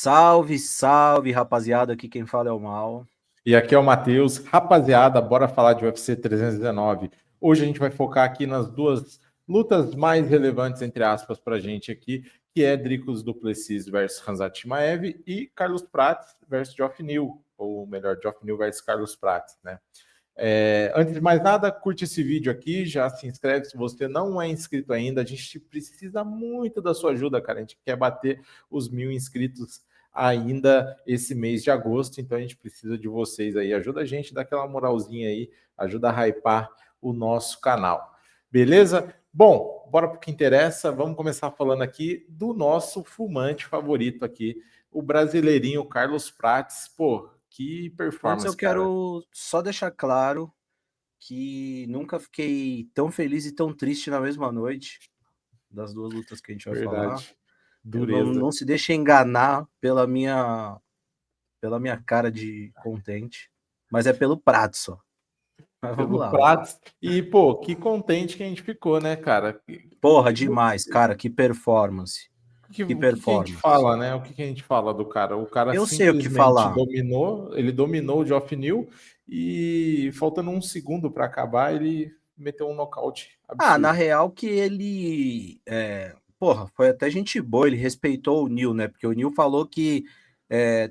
Salve, salve, rapaziada. Aqui quem fala é o Mal. E aqui é o Matheus. Rapaziada, bora falar de UFC 319. Hoje a gente vai focar aqui nas duas lutas mais relevantes, entre aspas, pra gente aqui, que é Dricus du Plessis versus Khamzat Chimaev e Carlos Prates versus Geoff Neal, ou melhor, Geoff Neal versus Carlos Prates, né? Antes de mais nada, curte esse vídeo aqui, já se inscreve se você não é inscrito ainda. A gente precisa muito da sua ajuda, cara. A gente quer bater os 1.000 inscritos ainda esse mês de agosto, então a gente precisa de vocês aí. Ajuda a gente, dá aquela moralzinha aí, ajuda a hypar o nosso canal. Beleza? Bom, bora pro que interessa. Vamos começar falando aqui do nosso fumante favorito aqui, o brasileirinho Carlos Prates. Pô, que Antes eu performance, cara. quero só deixar claro que nunca fiquei tão feliz e tão triste na mesma noite das duas lutas que a gente vai falar. Verdade. Eu Dureza. não se deixe enganar pela minha cara de contente, mas é pelo prato só. Mas vamos Pelo lá. Prates. E, pô, que contente que a gente ficou, né, cara? Porra, demais, cara, que performance. Que O que a gente performance. fala, né? O que a gente fala do cara? O cara Eu sei o que simplesmente falar. dominou, ele dominou o Geoff Neal e faltando um segundo para acabar, ele meteu um nocaute Na absurdo. real que ele, porra, foi até gente boa, ele respeitou o Neil, né? Porque o Neil falou que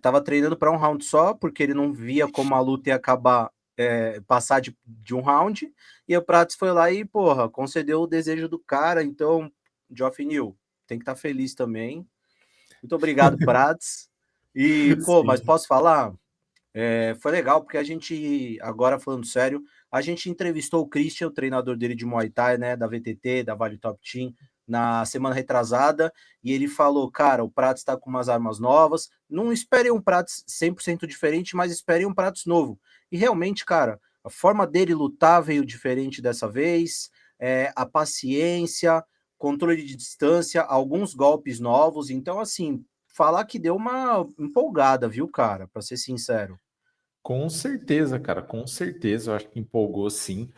tava treinando para um round só, porque ele não via como a luta ia acabar, passar de um round, e o Prates foi lá e, porra, concedeu o desejo do cara, então, Geoff Neal, tem que estar feliz também. Muito obrigado, Prates. E, pô, mas Sim. posso falar? Foi legal, porque a gente, agora falando sério, a gente entrevistou o Christian, o treinador dele de Muay Thai, né, da VTT, da Vale Top Team, na semana retrasada, e ele falou, cara, o Prates está com umas armas novas, não esperem um Prates 100% diferente, mas esperem um Prates novo. E realmente, cara, a forma dele lutar veio diferente dessa vez, a paciência, controle de distância, alguns golpes novos, então, assim, falar que deu uma empolgada, viu, cara, para ser sincero. Com certeza, cara, com certeza. Eu acho que empolgou sim.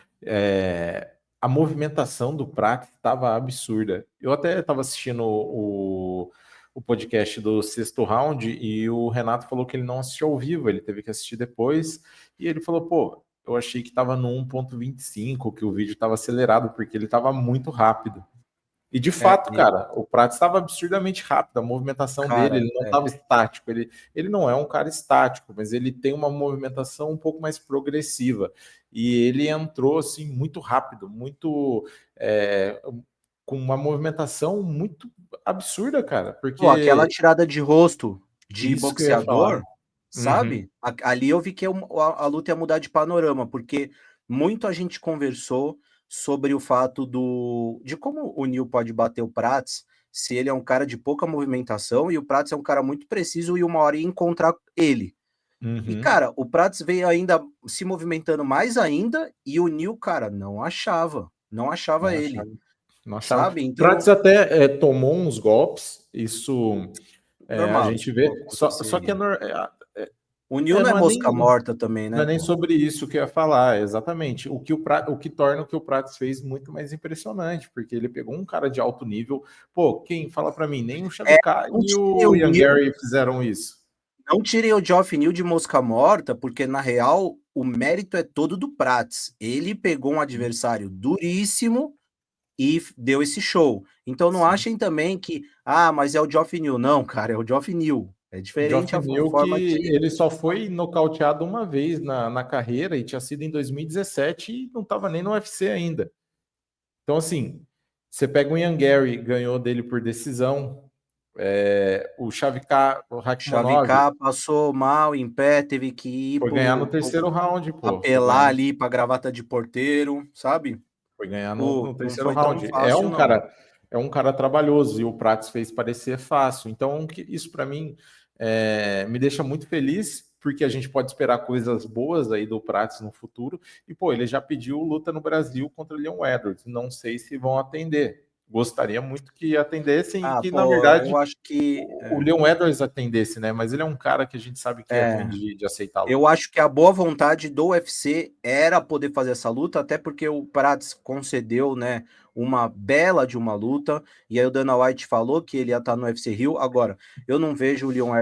A movimentação do Prato estava absurda. Eu até estava assistindo o podcast do Sexto Round e o Renato falou que ele não assistiu ao vivo, ele teve que assistir depois. E ele falou: pô, eu achei que estava no 1.25, que o vídeo estava acelerado, porque ele estava muito rápido. E de fato, cara, o Prato estava absurdamente rápido, a movimentação dele, Cara, ele não estava estático, ele não é um cara estático, mas ele tem uma movimentação um pouco mais progressiva. E ele entrou assim muito rápido, muito com uma movimentação muito absurda, cara, pô, aquela porque tirada de rosto de isso que eu ia falar. boxeador, Uhum, sabe? Ali eu vi que a luta ia mudar de panorama, porque muito a gente conversou sobre o fato de como o Neil pode bater o Prats se ele é um cara de pouca movimentação e o Prats é um cara muito preciso e uma hora ia encontrar ele. E, uhum. cara, o Prats veio ainda se movimentando mais ainda e o Neil, cara, não achava Não ele, achava, não achava. sabe? O Prates Então, até tomou uns golpes, isso a normal, gente isso vê, só que aconteceria. O Neil não é não é nem mosca morta também, Não né, é nem pô? sobre isso que eu ia falar, exatamente. O que torna o que o Prates fez muito mais impressionante, porque ele pegou um cara de alto nível. Pô, quem fala pra mim, nem o É, Shavkat não e tirem o o Ian Neil, Gary fizeram isso. não tirem o Geoff Neal de mosca morta, porque na real o mérito é todo do Prats. Ele pegou um adversário duríssimo e deu esse show. Então não Sim. achem também que, mas é o Geoff Neal. Não, cara, é o Geoff Neal. É diferente Geoff a Neal que forma de. ele só foi nocauteado uma vez na carreira e tinha sido em 2017 e não estava nem no UFC ainda. Então, assim, você pega o Ian Gary, ganhou dele por decisão. O Shavkat, o Rakhmonov, Xavier passou mal em pé, teve que ir foi ganhar no terceiro round, pô. Foi apelar ganhar no ali para gravata de porteiro, sabe? Foi ganhar Pô, no não terceiro foi tão round. fácil, não. É um cara trabalhoso e o Prates fez parecer fácil. Então, isso para mim me deixa muito feliz, porque a gente pode esperar coisas boas aí do Prates no futuro. E, pô, ele já pediu luta no Brasil contra o Leon Edwards. Não sei se vão atender. gostaria muito que atendessem e Ah, que, na pô, verdade, eu acho que. o Leon Edwards atendesse, né? Mas ele é um cara que a gente sabe que é ruim É, de aceitar a eu luta. acho que a boa vontade do UFC era poder fazer essa luta, até porque o Prats concedeu, né, uma bela de uma luta, e aí o Dana White falou que ele ia estar no UFC Rio. Agora, eu não vejo o Leon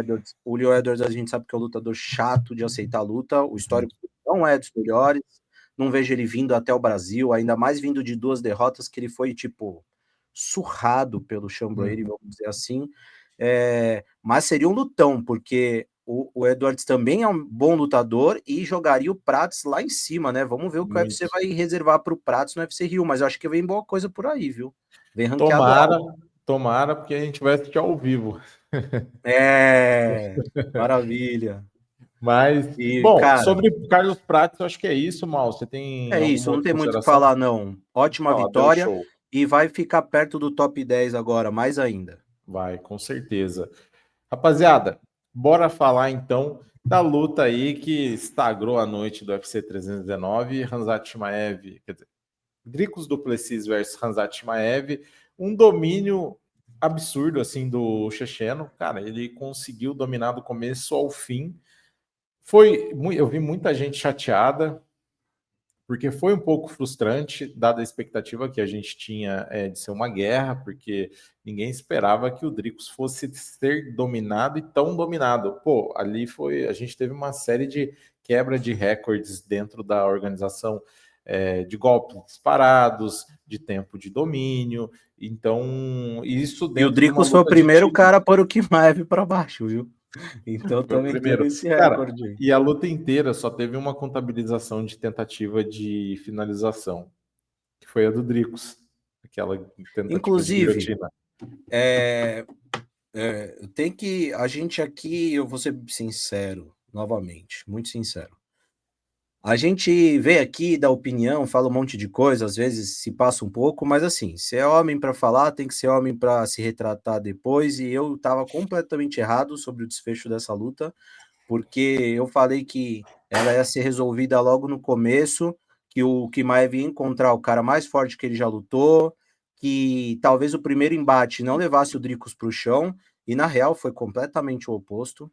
Edwards, a gente sabe que é um lutador chato de aceitar a luta, o histórico não é dos melhores, não vejo ele vindo até o Brasil, ainda mais vindo de 2 derrotas que ele foi, tipo, surrado pelo Sean Brady, Uhum. vamos dizer assim. Mas seria um lutão, porque o Edwards também é um bom lutador e jogaria o Prats lá em cima, né? Vamos ver o que o UFC Muito. vai reservar para o Prats no UFC Rio, mas eu acho que vem boa coisa por aí, viu? Vem ranqueado Tomara, alto. tomara, porque a gente vai assistir ao vivo. Maravilha. Mas, E, bom, cara, sobre Carlos Prates, eu acho que é isso, Mal. Você tem é alguma isso, não outra tem muito o que consideração? falar, não. Ótima Ó, deu vitória show. e vai ficar perto do top 10 agora, mais ainda. Vai, com certeza. Rapaziada, bora falar então da luta aí que estagrou a noite do UFC 319, Khamzat Chimaev, quer dizer, Dricus du Plessis versus Khamzat Chimaev, um domínio absurdo assim do checheno, cara, ele conseguiu dominar do começo ao fim. Eu vi muita gente chateada, porque foi um pouco frustrante, dada a expectativa que a gente tinha de ser uma guerra, porque ninguém esperava que o Dricus fosse ser dominado e tão dominado. Pô, ali foi, a gente teve uma série de quebra de recordes dentro da organização, de golpes disparados, de tempo de domínio, então isso E o dentro de uma Dricus foi o luta de primeiro time. cara a pôr o Kimaev para baixo, viu? Então Foi o também teve primeiro. esse Cara, recorde aí. e a luta inteira só teve uma contabilização de tentativa de finalização, que foi a do Dricos, aquela tentativa de Inclusive, guilhotina. é, tem que. A gente aqui, eu vou ser sincero, novamente, muito sincero. A gente vê aqui, dá opinião, fala um monte de coisa, às vezes se passa um pouco, mas assim, se é homem para falar, tem que ser homem para se retratar depois. E eu estava completamente errado sobre o desfecho dessa luta, porque eu falei que ela ia ser resolvida logo no começo, que o Chimaev ia encontrar o cara mais forte que ele já lutou, que talvez o primeiro embate não levasse o Dricus para o chão, e na real foi completamente o oposto.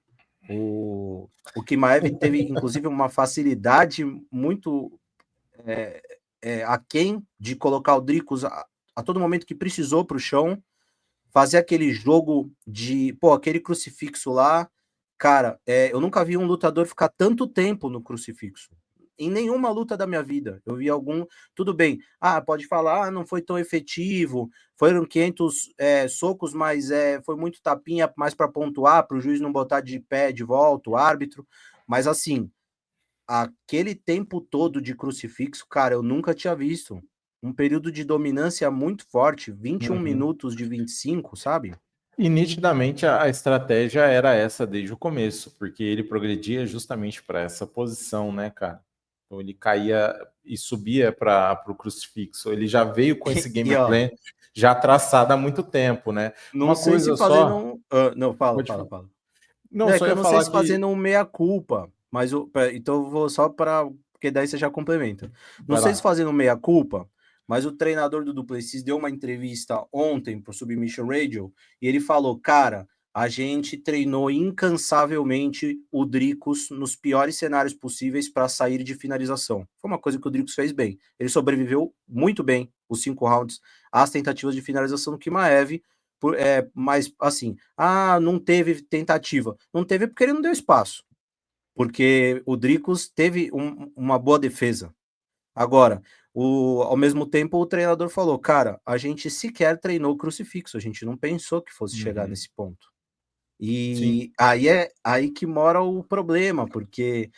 O Chimaev teve, inclusive, uma facilidade muito aquém de colocar o Dricus a todo momento que precisou para o chão, fazer aquele jogo de, pô, aquele crucifixo lá, cara, eu nunca vi um lutador ficar tanto tempo no crucifixo. Em nenhuma luta da minha vida. Eu vi algum. Tudo bem. Ah, pode falar, não foi tão efetivo. Foram 500 socos, mas foi muito tapinha mais para pontuar, para o juiz não botar de pé de volta, o árbitro. Mas assim, aquele tempo todo de crucifixo, cara, eu nunca tinha visto. Um período de dominância muito forte, 21 Uhum. minutos de 25, sabe? E nitidamente a estratégia era essa desde o começo, porque ele progredia justamente para essa posição, né, cara? Então ele caía e subia para o crucifixo. Ele já veio com esse E ó, gameplay já traçado há muito tempo, né? não Uma sei se coisa fazendo só. um. Não, fala, Pode fala, falar. fala. Não, Não, é só que eu ia não sei falar se que. fazendo um meia-culpa, mas então eu vou só para. Porque daí você já complementa. Não Vai sei se lá. fazendo um meia-culpa, mas o treinador do Duplessis deu uma entrevista ontem para o Submission Radio e ele falou: cara, a gente treinou incansavelmente o Dricus nos piores cenários possíveis para sair de finalização. Foi uma coisa que o Dricus fez bem. Ele sobreviveu muito bem os 5 rounds às tentativas de finalização do Kimaev. Mas assim, não teve tentativa. Não teve porque ele não deu espaço. Porque o Dricus teve uma boa defesa. Agora, ao mesmo tempo, o treinador falou: cara, a gente sequer treinou crucifixo, a gente não pensou que fosse chegar Uhum. nesse ponto. Sim. E aí é aí que mora o problema, porque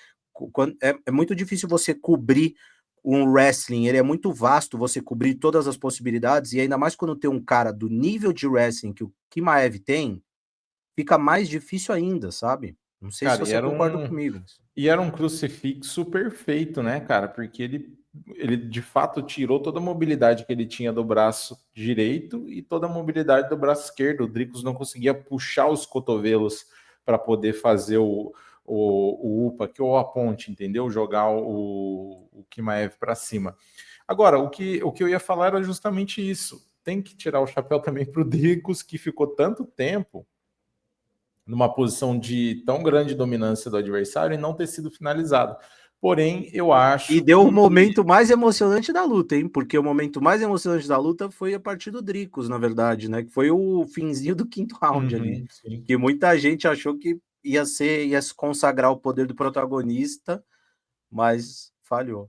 é muito difícil você cobrir um wrestling, ele é muito vasto, você cobrir todas as possibilidades, e ainda mais quando tem um cara do nível de wrestling que o Kimaev tem, fica mais difícil ainda, sabe? Não sei se Cara, você concorda comigo. e era um crucifixo perfeito, né, cara? Porque ele de fato tirou toda a mobilidade que ele tinha do braço direito e toda a mobilidade do braço esquerdo. O Dricos não conseguia puxar os cotovelos para poder fazer o UPA, que ou a ponte, entendeu? Jogar o Kimaev para cima. Agora, o que eu ia falar era justamente isso. tem que tirar o chapéu também para o Dricos, que ficou tanto tempo numa posição de tão grande dominância do adversário e não ter sido finalizado. Porém, eu E acho deu o que... momento mais emocionante da luta, hein? Porque o momento mais emocionante da luta foi a partir do Dricos, na verdade, né? Que foi o finzinho do quinto round ali. Sim. Que muita gente achou que ia se consagrar o poder do protagonista, mas falhou.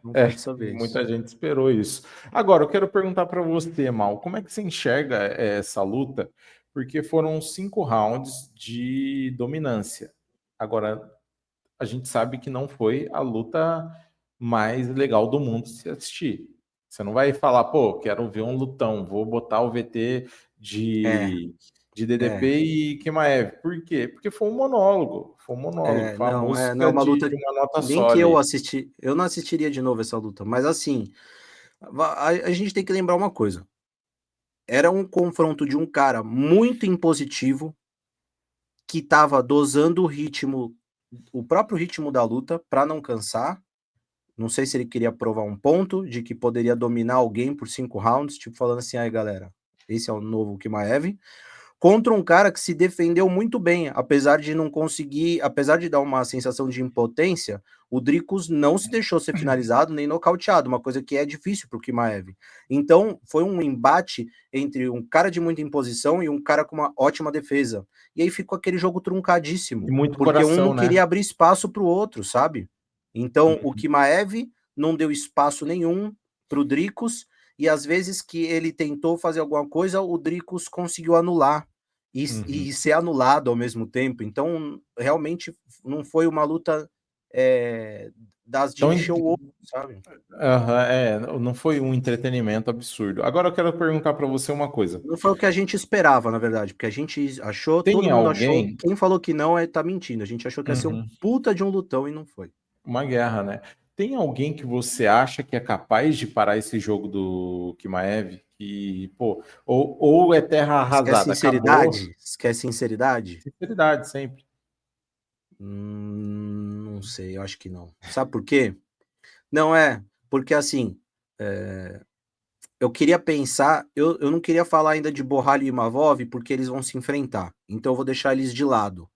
Não foi dessa vez. Muita gente esperou isso. Agora, eu quero perguntar para você, Mal, como é que você enxerga essa luta? Porque foram 5 rounds de dominância. Agora, a gente sabe que não foi a luta mais legal do mundo se assistir. Você não vai falar, pô, quero ver um lutão, vou botar o VT É, de DDP é, e Chimaev. Por quê? Porque foi um monólogo, foi uma não, música uma luta de uma nota nem só que eu ali. assisti, eu não assistiria de novo essa luta, mas assim, a gente tem que lembrar uma coisa. Era um confronto de um cara muito impositivo, que estava dosando o ritmo, o próprio ritmo da luta, para não cansar. Não sei se ele queria provar um ponto de que poderia dominar alguém por 5 rounds, tipo falando assim, aí galera, esse é o novo Chimaev, contra um cara que se defendeu muito bem, apesar de não conseguir, apesar de dar uma sensação de impotência, o Dricus não se deixou ser finalizado nem nocauteado, uma coisa que é difícil para o Chimaev. Então, foi um embate entre um cara de muita imposição e um cara com uma ótima defesa. E aí ficou aquele jogo E truncadíssimo, muito porque um coração, não né? queria abrir espaço para o outro, sabe? Então, o Uhum. Chimaev não deu espaço nenhum para o Dricus, e às vezes que ele tentou fazer alguma coisa, o Dricus conseguiu anular Uhum. e ser anulado ao mesmo tempo. Então, realmente não foi uma luta das de Então, encher o olho, sabe? não foi um entretenimento absurdo. Agora eu quero perguntar para você uma coisa. Não foi o que a gente esperava, na verdade, porque a gente achou, todo Tem mundo achou, alguém... quem falou que não tá mentindo. A gente achou que ia ser um Uhum. puta de um lutão e não foi. Uma guerra, né? Tem alguém que você acha que é capaz de parar esse jogo do Kimaev? Que, pô, ou é terra Você quer arrasada, acabou. sinceridade? Você quer sinceridade? Sinceridade, sempre. Não sei, eu acho que não. Sabe por quê? Não é, porque assim, eu queria pensar, eu não queria falar ainda de Borralho e Imavov, porque eles vão se enfrentar. Então eu vou deixar eles de lado.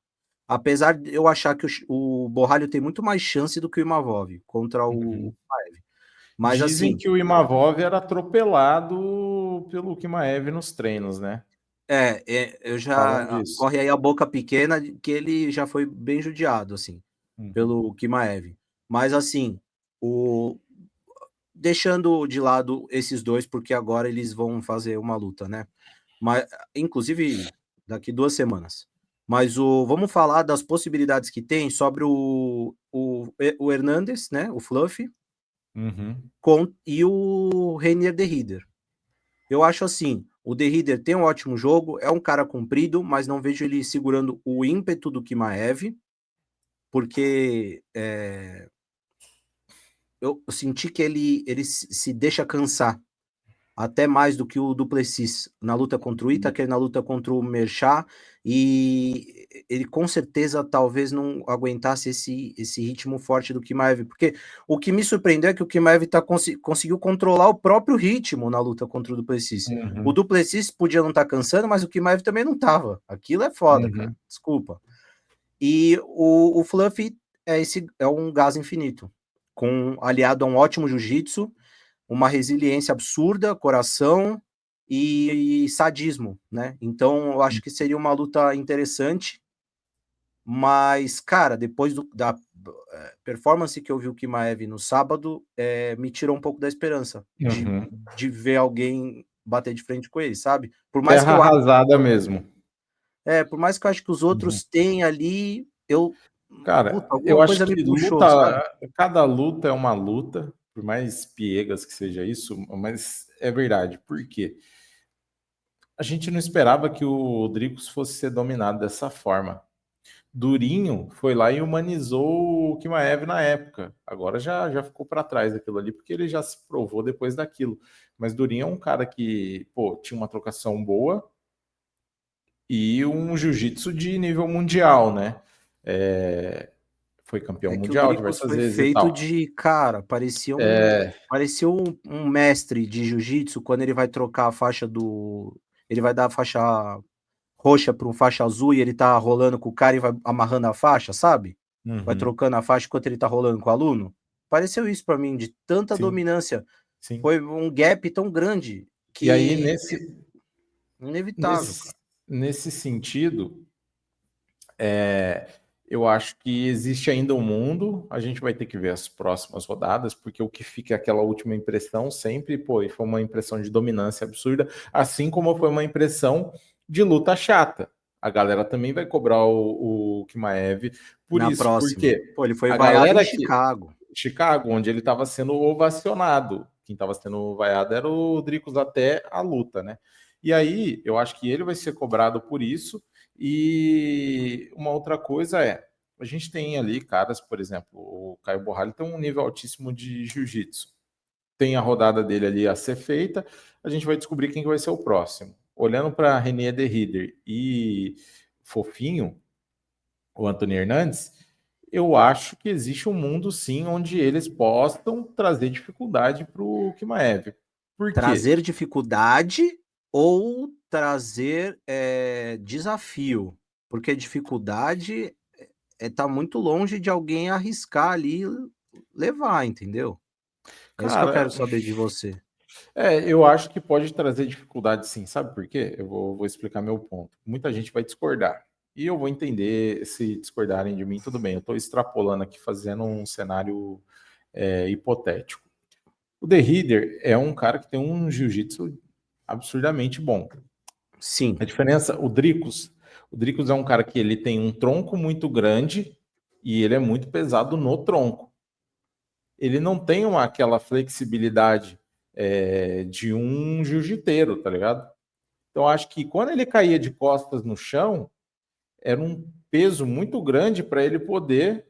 Apesar de eu achar que o Borralho tem muito mais chance do que o Imavov contra o Uhum. Maiev. Mas Dizem assim, que o Imavov era atropelado pelo Kimaev nos treinos, né? eu Falam já disso. corre aí a boca pequena que ele já foi bem judiado, assim, Uhum. pelo Kimaev. Mas assim, o deixando de lado esses dois, porque agora eles vão fazer uma luta, né? Mas, inclusive, daqui 2 semanas. Mas vamos falar das possibilidades que tem sobre o Hernandes, né? O Fluffy, Uhum. e o Reinier de Ridder. Eu acho assim, o De Ridder tem um ótimo jogo, é um cara comprido, mas não vejo ele segurando o ímpeto do Kimaev, porque eu senti que ele se deixa cansar até mais do que o Duplessis na luta contra o Itaker, na luta contra o Merchan, e ele com certeza talvez não aguentasse esse ritmo forte do Chimaev, porque o que me surpreendeu é que o Chimaev conseguiu controlar o próprio ritmo na luta contra o Duplessis. O Uhum. Duplessis podia não estar cansando, mas o Chimaev também não estava. Aquilo é foda, cara. Uhum. Desculpa. E o Fluffy é um gás infinito, aliado a um ótimo jiu-jitsu, uma resiliência absurda, coração e sadismo, né? Então eu acho que seria uma luta interessante, mas, cara, depois da performance que eu vi o Kimaev no sábado, me tirou um pouco da esperança Uhum. de ver alguém bater de frente com ele, sabe? Terra arrasada mesmo. Por mais que eu acho que os Uhum. outros têm ali, puta, Cara, eu alguma acho coisa me que puxou, sabe? cada luta é uma luta, por mais piegas que seja isso, mas é verdade. Por quê? A gente não esperava que o Dricos fosse ser dominado dessa forma. Durinho foi lá e humanizou o Kimaev na época. Agora já ficou para trás aquilo ali, porque ele já se provou depois daquilo. Mas Durinho é um cara que, pô, tinha uma trocação boa e um jiu-jitsu de nível mundial, né? É, foi campeão É que o mundial Dricus diversas foi vezes e feito tal. de, cara, parecia É, um mestre de jiu-jitsu quando ele vai trocar a faixa do. Ele vai dar a faixa roxa para um faixa azul e ele tá rolando com o cara e vai amarrando a faixa, sabe? Vai uhum, trocando a faixa enquanto ele tá rolando com o aluno. Pareceu isso para mim, de tanta sim, dominância. sim. Foi um gap tão grande E aí, que inevitável, nesse, cara. nesse sentido, é, eu acho que existe ainda um mundo, a gente vai ter que ver as próximas rodadas, porque o que fica é aquela última impressão sempre, pô, e foi uma impressão de dominância absurda, assim como foi uma impressão de luta chata. A galera também vai cobrar o Kimaev por Na isso, próxima. porque Pô, ele foi a vaiado em galera que Chicago. Chicago, onde ele estava sendo ovacionado. Quem estava sendo vaiado era o Dricos até a luta, né? E aí, eu acho que ele vai ser cobrado por isso. E uma outra coisa é, a gente tem ali caras, por exemplo, o Caio Borralho tem um nível altíssimo de jiu-jitsu. Tem a rodada dele ali a ser feita, a gente vai descobrir quem que vai ser o próximo. Olhando para René de Rieder e Fofinho, o Antônio Hernandes, eu acho que existe um mundo sim onde eles possam trazer dificuldade para o Kimaev. Por quê? Trazer dificuldade ou trazer desafio? Porque dificuldade tá muito longe de alguém arriscar ali levar, entendeu? É isso que eu quero Cara, saber de você. eu acho que pode trazer dificuldade sim. Sabe por quê? Eu vou explicar meu ponto. Muita gente vai discordar. E eu vou entender se discordarem de mim, tudo bem. Eu estou extrapolando aqui, fazendo um cenário hipotético. O The Reader é um cara que tem um jiu-jitsu absurdamente bom. A Sim, diferença, o Dricos é um cara que ele tem um tronco muito grande e ele é muito pesado no tronco. Ele não tem aquela flexibilidade de um jiu-jiteiro, tá ligado? Então acho que quando ele caía de costas no chão, era um peso muito grande para ele poder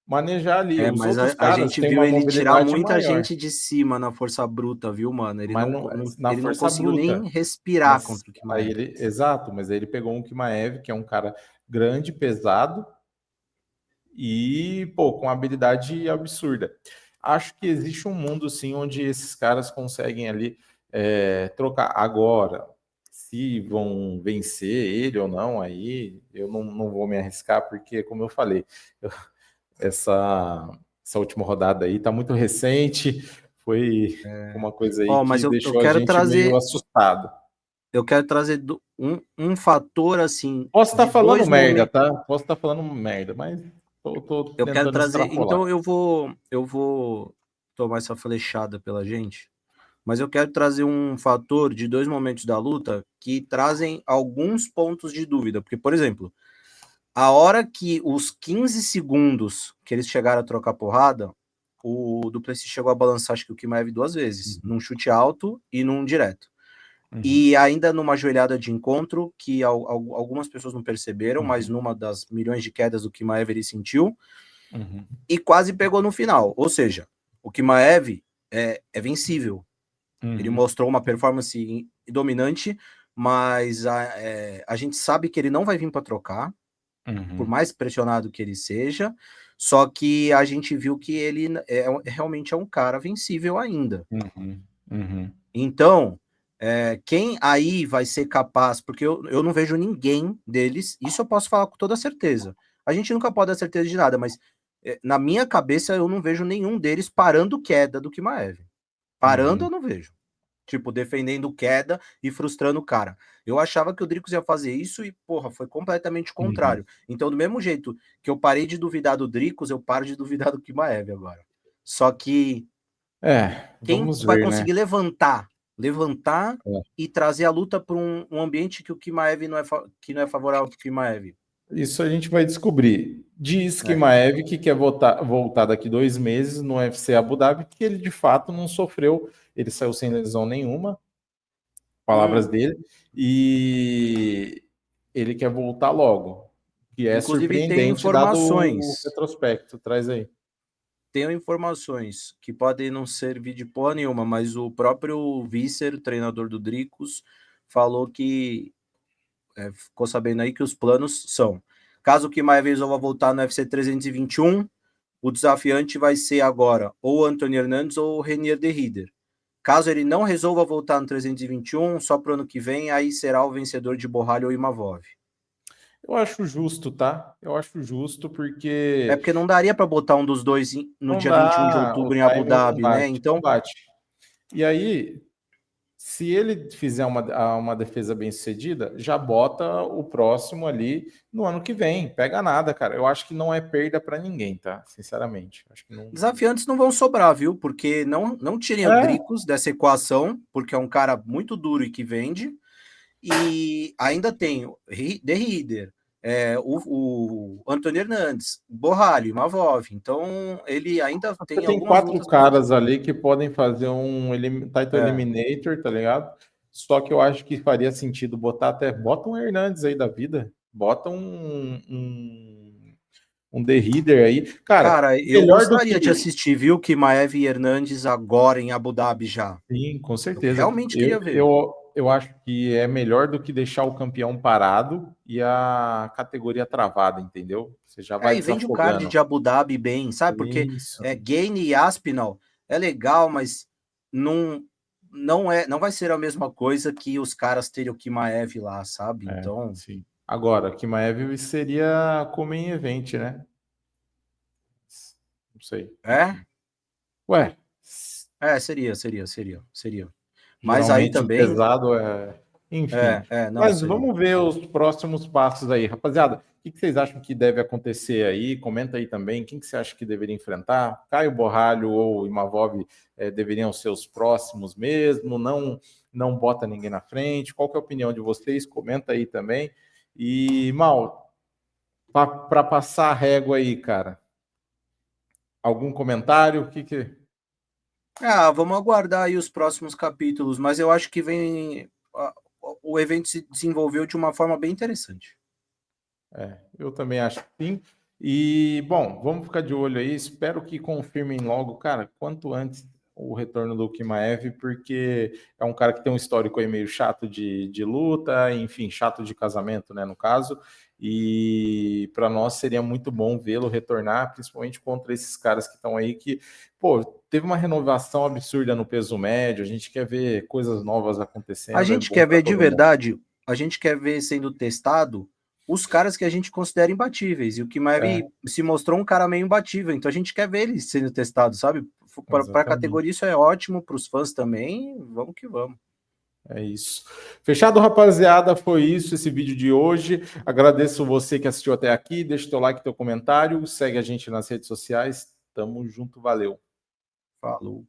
manejar ali. Os mas outros a caras gente têm viu uma ele tirar mobilidade muita maior, gente de cima na força bruta, viu, mano? mas na Ele não força conseguiu nem bruta. respirar Mas contra o aí Kimaev. ele, exato, mas aí ele pegou um Kimaev, que é um cara grande, pesado, e, pô, com habilidade absurda. Acho que existe um mundo, sim, onde esses caras conseguem ali trocar. Agora, se vão vencer ele ou não, aí eu não vou me arriscar, porque, como eu falei, eu- essa, essa última rodada aí tá muito recente, foi uma coisa aí Ó, mas que eu deixou a quero gente meio trazer, assustado. um fator assim Posso estar de falando dois merda, momentos. tá? Posso estar falando merda, mas tô Eu quero tentando trazer. extrapolar. Então eu vou tomar essa flechada pela gente, mas eu quero trazer um fator de dois momentos da luta que trazem alguns pontos de dúvida. Porque, por exemplo, a hora que os 15 segundos que eles chegaram a trocar porrada, o Duplessis chegou a balançar, acho que o Kimaev duas vezes, Uhum, num chute alto e num direto. uhum, E ainda numa joelhada de encontro, que algumas pessoas não perceberam, mas uhum, numa das milhões de quedas do Kimaev ele sentiu, uhum, e quase pegou no final. Ou seja, o Kimaev é vencível. Ele uhum, mostrou uma performance dominante, mas a gente sabe que ele não vai vir para trocar, por uhum, mais pressionado que ele seja, só que a gente viu que ele realmente é um cara vencível ainda. uhum, uhum, Então, quem aí vai ser capaz, porque eu não vejo ninguém deles, isso eu posso falar com toda certeza. A gente nunca pode dar certeza de nada, mas na minha cabeça eu não vejo nenhum deles parando queda do Kimaev. Parando uhum, eu não vejo. Tipo, defendendo queda e frustrando o cara. Eu achava que o Dricos ia fazer isso e, porra, foi completamente uhum. contrário. Então, do mesmo jeito que eu parei de duvidar do Dricos, eu paro de duvidar do Kimaev agora. Só que quem Vamos vai ver, né? conseguir levantar É. e trazer a luta para um ambiente que o Kimaev que não é favorável para o Kimaev? Isso a gente vai descobrir. Diz que É. Maev que quer voltar daqui 2 meses no UFC Abu Dhabi, que ele de fato não sofreu, ele saiu sem lesão nenhuma, palavras Hum. dele, e ele quer voltar logo, que é Inclusive, tenho surpreendente dado o informações. retrospecto. Traz aí. Tenho informações que podem não servir de porra nenhuma, mas o próprio Visser, treinador do Dricos, falou que ficou sabendo aí que os planos são Caso o Chimaev resolva voltar no UFC 321, o desafiante vai ser agora ou Anthony Hernandes ou Renier de Ridder. Caso ele não resolva voltar no 321, só para o ano que vem, aí será o vencedor de Borralho ou Imavov. Eu acho justo, tá? Eu acho justo É porque porque não daria para botar um dos dois no não dia 21 de dá, o outubro em Abu timing não Dhabi, né? bate, não Então, bate. E aí, se ele fizer uma defesa bem sucedida, já bota o próximo ali no ano que vem. Pega nada, cara. Eu acho que não é perda para ninguém, tá? Sinceramente. Acho que não. desafiantes não vão sobrar, viu? Porque não tirem o É, Dricos dessa equação, porque é um cara muito duro e que vende. E ainda tem o De Ridder, o Antônio Hernandes, Borralho, Mavov. Então, ele ainda você tem tem algumas 4 lutas para fazer. caras ali que podem fazer um title É. eliminator, tá ligado? Só que eu acho que faria sentido botar até. Bota um Hernandes aí da vida. Bota um The Reader aí. Cara, Cara, eu melhor do gostaria de que. assistir, viu, Chimaev e Hernandes agora em Abu Dhabi já. Sim, com Eu certeza. realmente Eu, queria ver. eu, eu acho que é melhor do que deixar o campeão parado e a categoria travada, entendeu? Você já vai E vende o card desafogando. de Abu Dhabi bem, sabe? Porque Isso. Gaine e Aspinall é legal, mas não, não vai ser a mesma coisa que os caras terem o Chimaev lá, sabe? É, Então, sim. Agora, Kimaev seria como em evento, né? Não sei. é? Ué, Seria. Mas aí geralmente o também, pesado é. Enfim. não, Mas seria. vamos ver os próximos passos aí. Rapaziada, o que vocês acham que deve acontecer aí? Comenta aí também. Quem que você acha que deveria enfrentar? Caio Borralho ou Imavov deveriam ser os próximos mesmo? Não bota ninguém na frente? Qual que é a opinião de vocês? Comenta aí também. E, Mal, para passar a régua aí, cara, algum comentário? Vamos aguardar aí os próximos capítulos, mas eu acho que o evento se desenvolveu de uma forma bem interessante. Eu também acho que sim. E, bom, vamos ficar de olho aí. Espero que confirmem logo, cara, quanto antes o retorno do Chimaev, porque é um cara que tem um histórico aí meio chato de luta, enfim, chato de casamento, né, no caso. E para nós seria muito bom vê-lo retornar, principalmente contra esses caras que estão aí que, pô, teve uma renovação absurda no peso médio. A gente quer ver coisas novas A acontecendo, é gente bom quer para ver de todo mundo. verdade, a gente quer ver sendo testado os caras que a gente considera imbatíveis. E o É, Kimaev se mostrou um cara meio imbatível, então a gente quer ver ele sendo testado, sabe? Para a categoria exatamente. isso é ótimo, para os fãs também, vamos que vamos. É isso. Fechado, rapaziada. Foi isso esse vídeo de hoje. Agradeço você que assistiu até aqui. Deixa teu like, teu comentário. Segue a gente nas redes sociais. Tamo junto. Valeu. Falou.